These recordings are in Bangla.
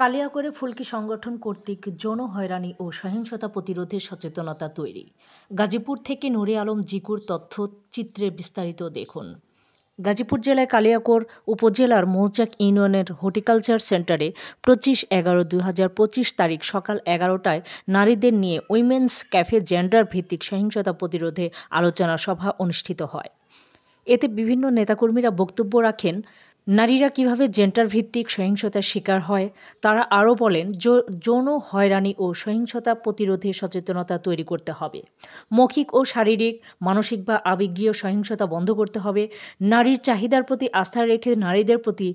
কালিয়াকৈরে ফুলকি সংগঠন কর্তৃক যৌন হয়রানি ও সহিংসতা প্রতিরোধে সচেতনতা তৈরি। গাজীপুর থেকে নূরে আলম জিকুর তথ্যচিত্রে বিস্তারিত দেখুন। গাজীপুর জেলায় কালিয়াকৈর উপজেলার মৌচাক ইউনিয়নের হর্টিকালচার সেন্টারে 25/11/2025 তারিখ সকাল 11টায় নারীদের নিয়ে উইমেন্স ক্যাফে জেন্ডার ভিত্তিক সহিংসতা প্রতিরোধে আলোচনা সভা অনুষ্ঠিত হয়। এতে বিভিন্ন নেতাকর্মীরা বক্তব্য রাখেন। নারীরা কিভাবে জেন্ডার ভিত্তিক সহিংসতার শিকার হয় তারা আরও বলেন, যৌন হয়রানি ও সহিংসতা প্রতিরোধে সচেতনতা তৈরি করতে হবে। মৌখিক ও শারীরিক, মানসিক বা আবেগীয় সহিংসতা বন্ধ করতে হবে। নারীর চাহিদার প্রতি আস্থা রেখে নারীদের প্রতি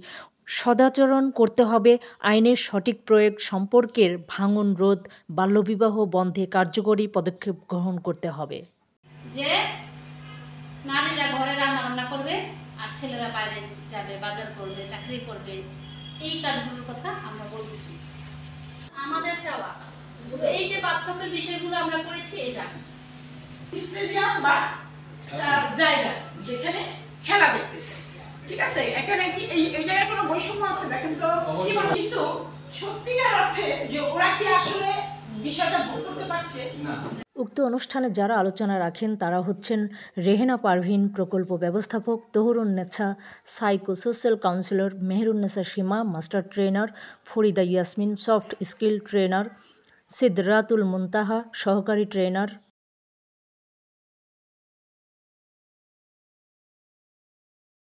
সদাচরণ করতে হবে। আইনের সঠিক প্রয়োগ, সম্পর্কের ভাঙন রোধ, বাল্যবিবাহ বন্ধে কার্যকরী পদক্ষেপ গ্রহণ করতে হবে। যে নারীরা ঘরে রান্না বান্না করবে আর ছেলেরা বাইরে যাবে, বাজার করবে, চাকরি করবে, এই কাজগুলোর কথা আমরা বলতেছি। আমাদের চাওয়া এই যে পার্থক্যের বিষয়গুলো আমরা করেছি, এটা স্টেডিয়াম বা জায়গা যেখানে খেলা দেখতেছে, ঠিক আছে, এখানে কি এই জায়গায় কোনো বৈষম্য আছে দেখেন তো। কিন্তু সত্যিকার অর্থে যে ওরা কি আসলে বিষয়টা ভোগ করতে পারছে না। উক্ত অনুষ্ঠানে যারা আলোচনা রাখেন তারা হচ্ছেন রেহেনা পারভিন, প্রকল্প ব্যবস্থাপক, Tahurunnessa, psycho social counsellor, Meherunnessa Sima, master trainer, Farida Yasmin, soft skill trainer, Sidratul Muntaha, সহকারী ট্রেনার।